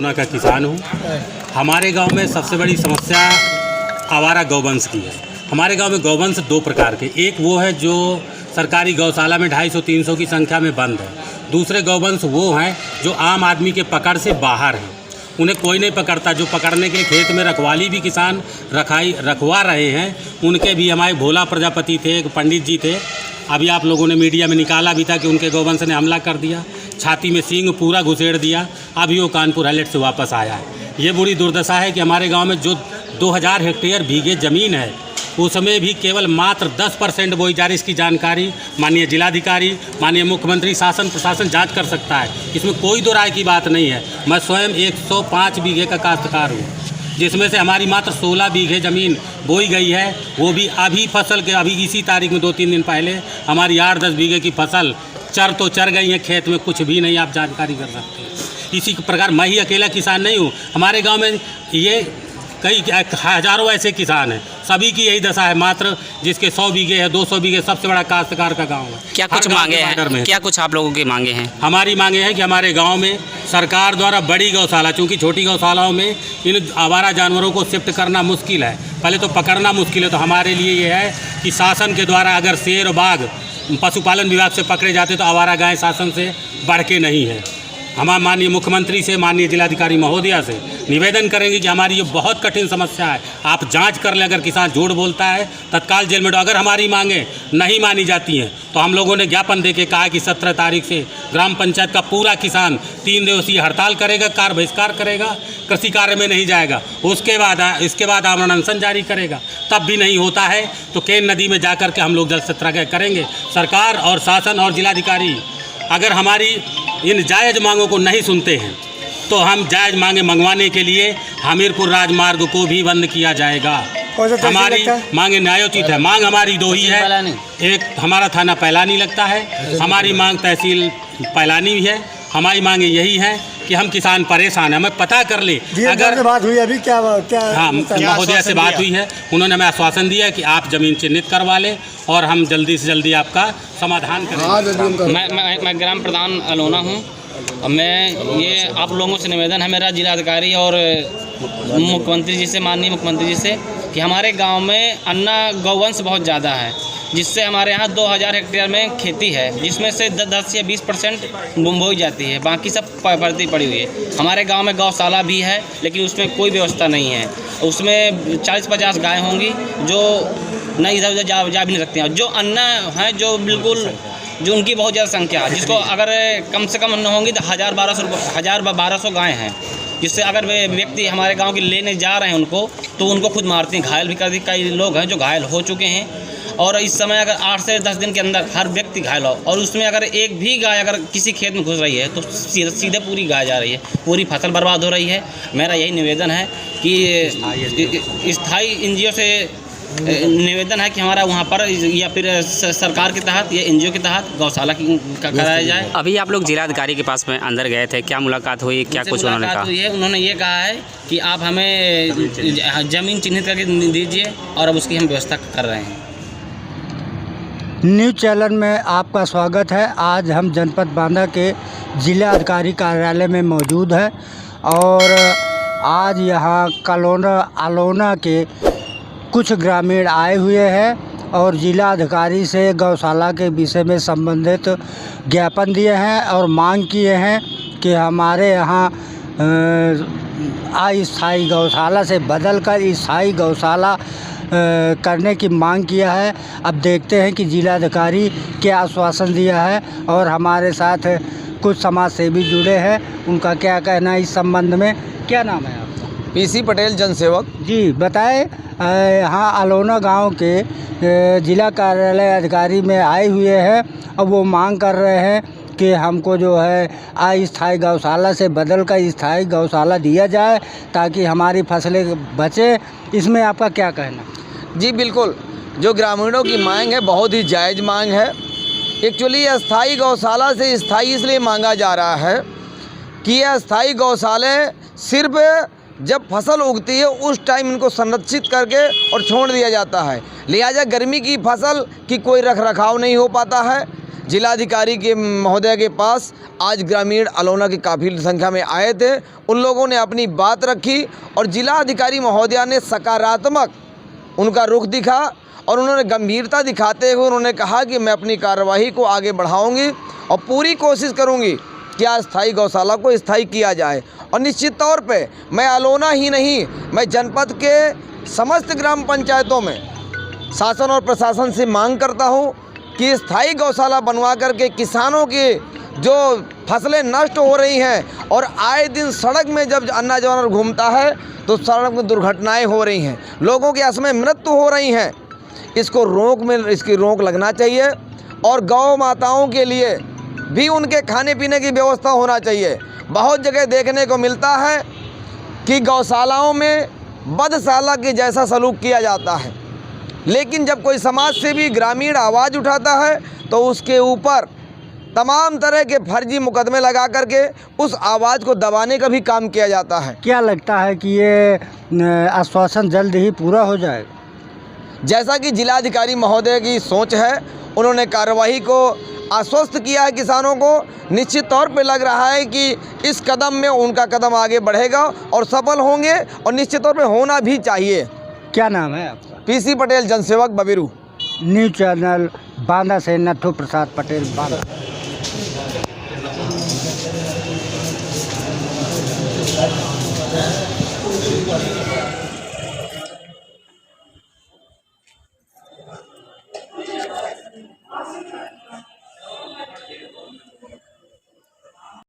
उना का किसान हूँ। हमारे गांव में सबसे बड़ी समस्या आवारा गौवंश की है। हमारे गांव में गौवंश दो प्रकार के, एक वो है जो सरकारी गौशाला में 250-300 की संख्या में बंद है। दूसरे गौवंश वो हैं जो आम आदमी के पकड़ से बाहर हैं, उन्हें कोई नहीं पकड़ता। जो पकड़ने के लिए खेत में रखवाली भी किसान रखवा रहे हैं, उनके भी हमारे भोला प्रजापति थे, एक पंडित जी थे, अभी आप लोगों ने मीडिया में निकाला भी था कि उनके गौवंश ने हमला कर दिया, छाती में सींग पूरा घुसेड़ दिया, अभी वो कानपुर हाईलैट से वापस आया है। ये बुरी दुर्दशा है कि हमारे गांव में जो 2000 हेक्टेयर बीघे ज़मीन है, उसमें भी केवल मात्र 10% बोई जा रही। इसकी जानकारी माननीय जिलाधिकारी, माननीय मुख्यमंत्री, शासन प्रशासन जांच कर सकता है, इसमें कोई दो राय की बात नहीं है। मैं स्वयं 105 बीघे का काश्तकार हूँ, जिसमें से हमारी मात्र 16 बीघे ज़मीन बोई गई है, वो भी अभी फसल के अभी इसी तारीख में 2-3 दिन पहले हमारी 8-10 बीघे की फसल चर गई है, खेत में कुछ भी नहीं, आप जानकारी कर सकते हैं। इसी प्रकार मैं ही अकेला किसान नहीं हूँ, हमारे गांव में ये कई हज़ारों ऐसे किसान हैं, सभी की यही दशा है। मात्र जिसके 100 बीघे है, 200 बीघे, सबसे बड़ा काश्तकार का गांव है। क्या कुछ मांगे हैं? क्या कुछ आप लोगों की मांगे हैं? हमारी मांगे हैं कि हमारे गांव में सरकार द्वारा बड़ी गौशाला, चूँकि छोटी गौशालाओं में इन आवारा जानवरों को शिफ्ट करना मुश्किल है, पहले तो पकड़ना मुश्किल है, तो हमारे लिए ये है कि शासन के द्वारा अगर शेर और बाघ पशुपालन विभाग से पकड़े जाते तो आवारा गाय शासन से बढ़ के नहीं है। हम माननीय मुख्यमंत्री से, माननीय जिलाधिकारी महोदया से निवेदन करेंगे कि हमारी ये बहुत कठिन समस्या है, आप जांच कर लें। अगर किसान झूठ बोलता है तत्काल जेल में डालो। अगर हमारी मांगें नहीं मानी जाती हैं तो हम लोगों ने ज्ञापन देके कहा कि 17 तारीख से ग्राम पंचायत का पूरा किसान 3 दिवसीय हड़ताल करेगा, कार्य बहिष्कार करेगा, कृषि कार्य में नहीं जाएगा। इसके बाद आमरण अनशन जारी करेगा। तब भी नहीं होता है तो केन नदी में जा कर के हम लोग जल सत्याग्रह करेंगे। सरकार और शासन और जिलाधिकारी अगर हमारी इन जायज़ मांगों को नहीं सुनते हैं तो हम जायज़ मांगे मंगवाने के लिए हमीरपुर राजमार्ग को भी बंद किया जाएगा। हमारी मांगे न्यायोचित है। मांग हमारी दो ही है, एक हमारा थाना पैलानी लगता है, हमारी मांग तहसील पैलानी भी है। हमारी मांगे यही है कि हम किसान परेशान हैं, हमें पता कर ले। अगर बात हुई अभी क्या हाँ महोदया से बात हुई है, उन्होंने हमें आश्वासन दिया है कि आप ज़मीन चिन्हित करवा लें और हम जल्दी से जल्दी आपका समाधान करेंगे। मैं ग्राम प्रधान अलोना हूँ। मैं ये आप लोगों से निवेदन है मेरा जिलाधिकारी और मुख्यमंत्री जी से, माननीय मुख्यमंत्री जी से, कि हमारे गांव में अन्ना गौवंश बहुत ज़्यादा है, जिससे हमारे यहाँ 2000 हेक्टेयर में खेती है, जिसमें से 10 या 20% बोई जाती है, बाकी सब पड़ती पड़ी हुई है। हमारे गांव में गौशाला भी है, लेकिन उसमें कोई व्यवस्था नहीं है। उसमें 40-50 गाय होंगी जो नहीं इधर उधर जा भी नहीं सकती हैं। जो अन्ना है जो बिल्कुल जो उनकी बहुत ज़्यादा संख्या है, जिसको अगर कम से कम अन्ना होंगी तो 1000-1200 गाय हैं, जिससे अगर वे व्यक्ति हमारे गांव के लेने जा रहे हैं उनको, तो उनको खुद मारते हैं, घायल भी कर दी। कई लोग हैं जो घायल हो चुके हैं। और इस समय अगर 8 से 10 दिन के अंदर हर व्यक्ति घायल हो, और उसमें अगर एक भी गाय अगर किसी खेत में घुस रही है तो सीधे पूरी गाय जा रही है, पूरी फसल बर्बाद हो रही है। मेरा यही निवेदन है कि स्थायी NGO से निवेदन है कि हमारा वहाँ पर या फिर सरकार के तहत या NGO के तहत गौशाला कराया जाए। अभी आप लोग जिलाधिकारी के पास में अंदर गए थे, क्या मुलाकात हुई, क्या कुछ उन्होंने कहा? उन्होंने ये कहा है कि आप हमें ज़मीन चिन्हित करके दीजिए और अब उसकी हम व्यवस्था कर रहे हैं। न्यूज़ चैनल में आपका स्वागत है। आज हम जनपद बांदा के जिला अधिकारी कार्यालय में मौजूद हैं और आज यहाँ अलोना के कुछ ग्रामीण आए हुए हैं और जिला अधिकारी से गौशाला के विषय में संबंधित ज्ञापन दिए हैं और मांग किए हैं कि हमारे यहाँ अस्थायी गौशाला से बदलकर स्थायी गौशाला करने की मांग किया है। अब देखते हैं कि जिलाधिकारी क्या आश्वासन दिया है और हमारे साथ कुछ समाज सेवी जुड़े हैं, उनका क्या कहना है इस संबंध में। क्या नाम है आपका? PC पटेल, जनसेवक जी। बताएं, यहाँ अलोना गांव के जिला कार्यालय अधिकारी में आए हुए हैं और वो मांग कर रहे हैं कि हमको जो है अस्थायी गौशाला से बदल कर स्थायी गौशाला दिया जाए ताकि हमारी फसलें बचे। इसमें आपका क्या कहना? जी बिल्कुल, जो ग्रामीणों की मांग है बहुत ही जायज़ मांग है। एक्चुअली अस्थायी गौशाला से स्थायी इसलिए मांगा जा रहा है कि यह अस्थायी गौशाले सिर्फ जब फसल उगती है उस टाइम इनको संरक्षित करके और छोड़ दिया जाता है। लिहाजा गर्मी की फसल की कोई रख रखाव नहीं हो पाता है, जिलाधिकारी के महोदय के पास आज ग्रामीण अलोना की काफ़ी संख्या में आए थे। उन लोगों ने अपनी बात रखी और जिलाधिकारी महोदया ने सकारात्मक उनका रुख दिखा और उन्होंने गंभीरता दिखाते हुए उन्होंने कहा कि मैं अपनी कार्यवाही को आगे बढ़ाऊंगी और पूरी कोशिश करूंगी कि अस्थायी गौशाला को स्थायी किया जाए। और निश्चित तौर पे मैं अलोना ही नहीं, मैं जनपद के समस्त ग्राम पंचायतों में शासन और प्रशासन से मांग करता हूं कि स्थायी गौशाला बनवा करके किसानों की जो फसलें नष्ट हो रही हैं और आए दिन सड़क में जब अन्ना जानवर घूमता है तो सड़क में दुर्घटनाएं हो रही हैं, लोगों के असमय मृत्यु हो रही हैं, इसकी रोक लगना चाहिए। और गौ माताओं के लिए भी उनके खाने पीने की व्यवस्था होना चाहिए। बहुत जगह देखने को मिलता है कि गौशालाओं में बधशाला के जैसा सलूक किया जाता है, लेकिन जब कोई समाज से भी ग्रामीण आवाज़ उठाता है तो उसके ऊपर तमाम तरह के फर्जी मुकदमे लगा करके उस आवाज़ को दबाने का भी काम किया जाता है। क्या लगता है कि ये आश्वासन जल्द ही पूरा हो जाएगा? जैसा कि जिलाधिकारी महोदय की सोच है, उन्होंने कार्यवाही को आश्वस्त किया है किसानों को। निश्चित तौर पे लग रहा है कि इस कदम में उनका कदम आगे बढ़ेगा और सफल होंगे और निश्चित तौर पे होना भी चाहिए। क्या नाम है आपका? पीसी पटेल, जनसेवक बबीरू। न्यूज़ चैनल बांदा से नट्ठू प्रसाद पटेल, बांदा।